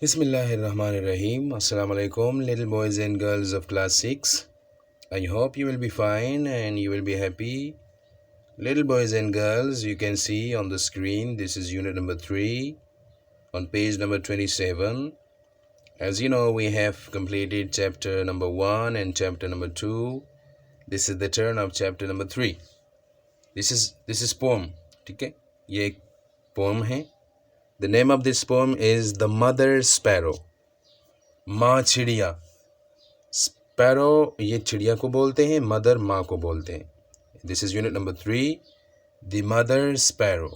Bismillahirrahmanirrahim. Assalamu alaikum, little boys and girls of class 6. I hope you will be fine and you will be happy. Little boys and girls, you can see on the screen, this is unit number 3 on page number 27. As you know, we have completed chapter number 1 and chapter number 2. This is the turn of chapter number 3. This is poem. ठीक है, ये एक poem है. The name of this poem is The Mother Sparrow. माँ चिड़िया. Sparrow ये चिड़िया को बोलते हैं, मदर माँ को बोलते हैं. This is unit number 3, the mother sparrow.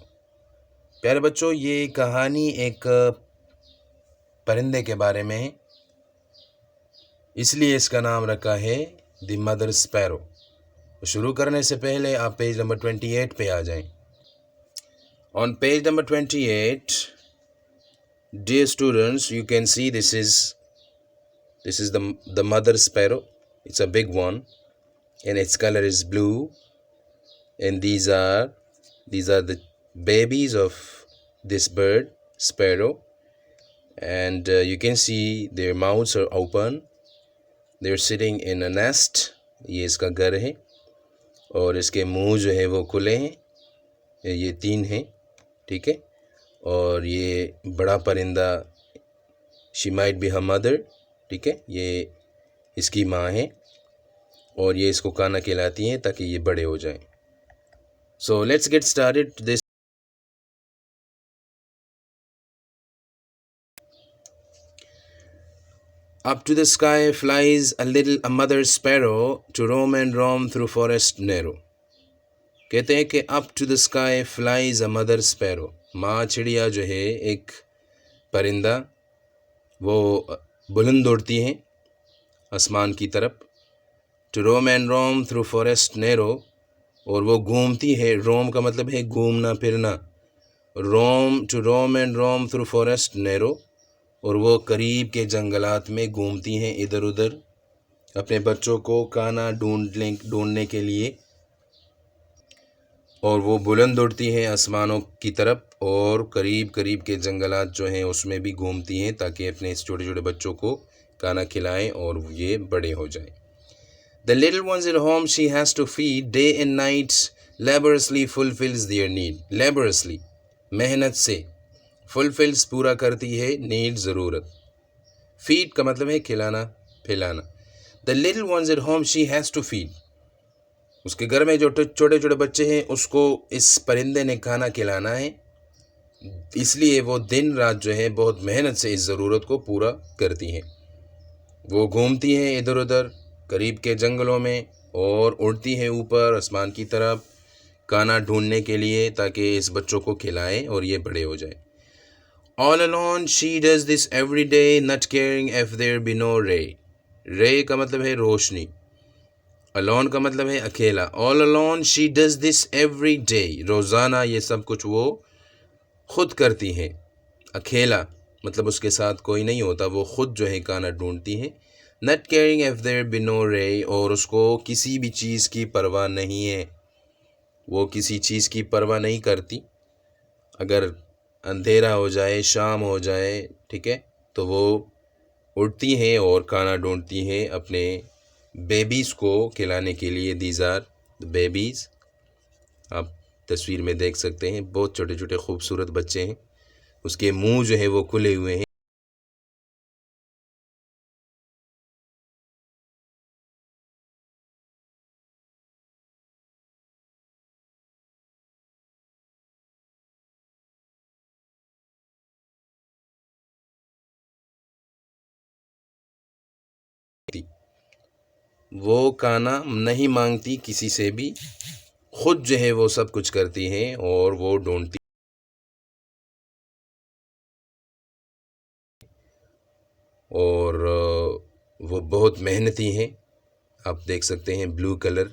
प्यारे बच्चों, ये कहानी एक परिंदे के बारे में है, इसलिए इसका नाम रखा है द मदर स्पैरो. शुरू करने से पहले आप पेज नंबर 28 पे आ जाएं. On page number 28, dear students, you can see this is the mother sparrow. It's a big one and its color is blue, and these are the babies of this bird sparrow, and you can see their mouths are open. They're sitting in a nest. ये इसका घर है और इसके मुंह जो है वो खुले हैं. ये 3 हैं, ठीक है. और ये बड़ा परिंदा, she might be her mother, ठीक है, ये इसकी माँ है और ये इसको खाना खिलाती हैं ताकि ये बड़े हो जाएं. So let's get started this. Up to the sky flies a mother sparrow to roam and roam through forest narrow. कहते हैं कि up to the sky flies a mother sparrow. माँ चिड़िया जो है, एक परिंदा, वो बुलंद उड़ती हैं आसमान की तरफ. To roam and roam through forest narrow, और वो घूमती है. रोम का मतलब है घूमना फिरना. to roam and roam through forest narrow, और वो करीब के जंगलात में घूमती हैं इधर उधर अपने बच्चों को खाना ढूंढने के लिए. और वो बुलंद उड़ती हैं आसमानों की तरफ और करीब के जंगलात जो हैं उसमें भी घूमती हैं ताकि अपने इस छोटे छोटे बच्चों को खाना खिलाएं और ये बड़े हो जाएं. The little ones at home she has to feed day and night, laboriously fulfills their need. Laboriously, मेहनत से, fulfills पूरा करती है, need ज़रूरत. Feed का मतलब है खिलाना पिलाना. The little ones at home she has to feed. उसके घर में जो छोटे छोटे बच्चे हैं उसको इस परिंदे ने खाना खिलाना है, इसलिए वो दिन रात जो है बहुत मेहनत से इस ज़रूरत को पूरा करती हैं. वो घूमती हैं इधर उधर करीब के जंगलों में और उड़ती हैं ऊपर आसमान की तरफ खाना ढूंढने के लिए ताकि इस बच्चों को खिलाएं और ये बड़े हो जाए. All alone she does this every day, not caring if there be no ray. ray का मतलब है रोशनी, alone का मतलब है अकेला. All alone she does this every day, रोज़ाना ये सब कुछ वो खुद करती हैं. अकेला मतलब उसके साथ कोई नहीं होता, वो खुद जो है खाना ढूंढती हैं. Not caring if there be no ray, और उसको किसी भी चीज़ की परवाह नहीं है. वो किसी चीज़ की परवाह नहीं करती. अगर अंधेरा हो जाए, शाम हो जाए, ठीक है, तो वो उड़ती हैं और खाना ढूंढती हैं अपने बेबीज़ को खिलाने के लिए. These are the babies. आप तस्वीर में देख सकते हैं, बहुत छोटे छोटे खूबसूरत बच्चे हैं. उसके मुंह जो है वो खुले हुए हैं. वो खाना नहीं मांगती किसी से भी, खुद जो है वो सब कुछ करती हैं और वो ढूंढती और वो बहुत मेहनती हैं. आप देख सकते हैं ब्लू कलर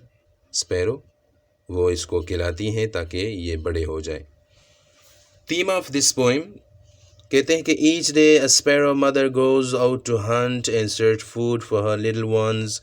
स्पैरो, वो इसको खिलाती हैं ताकि ये बड़े हो जाए. थीम ऑफ दिस पोएम, कहते हैं कि each day a sparrow mother goes out to hunt and search food for her little ones.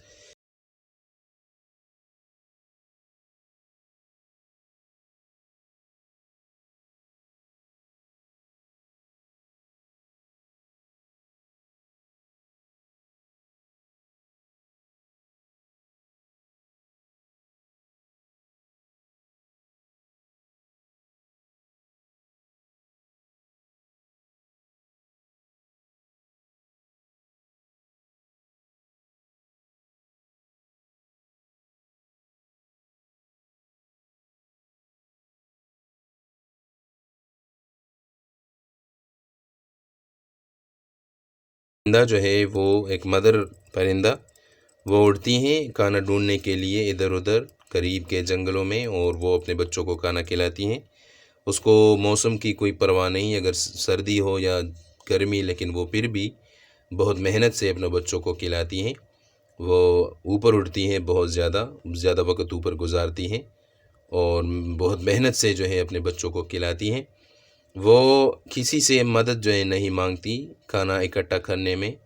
परिंदा जो है वो एक मदर परिंदा, वो उड़ती हैं खाना ढूंढने के लिए इधर उधर करीब के जंगलों में, और वो अपने बच्चों को खाना खिलाती हैं। उसको मौसम की कोई परवाह नहीं, अगर सर्दी हो या गर्मी, लेकिन वो फिर भी बहुत मेहनत से अपने बच्चों को खिलाती हैं। वो ऊपर उड़ती हैं, बहुत ज़्यादा वक्त ऊपर गुजारती हैं और बहुत मेहनत से जो है अपने बच्चों को खिलाती हैं। वो किसी से मदद जो है नहीं मांगती खाना इकट्ठा करने में,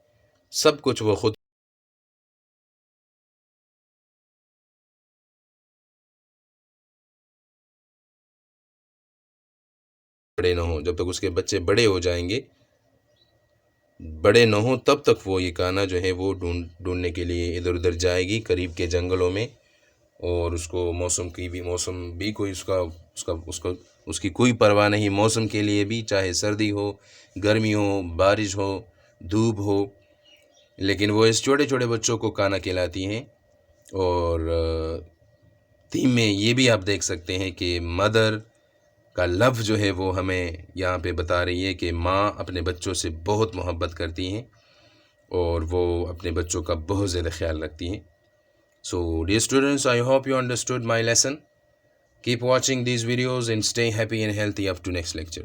सब कुछ वो खुद बड़े ना हों, जब तक उसके बच्चे बड़े ना हों तब तक वो ये खाना जो है वो ढूंढने के लिए इधर उधर जाएगी करीब के जंगलों में। और उसको मौसम भी कोई उसकी कोई परवाह नहीं, मौसम के लिए भी, चाहे सर्दी हो, गर्मी हो, बारिश हो, धूप हो, लेकिन वो इस छोटे छोटे बच्चों को खाना खिलाती हैं। और थीम में ये भी आप देख सकते हैं कि मदर का लव जो है वो हमें यहाँ पे बता रही है कि माँ अपने बच्चों से बहुत मोहब्बत करती हैं और वो अपने बच्चों का बहुत ज़्यादा ख्याल रखती हैं। So dear students, I hope you understood my lesson. Keep watching these videos and stay happy and healthy up to next lecture.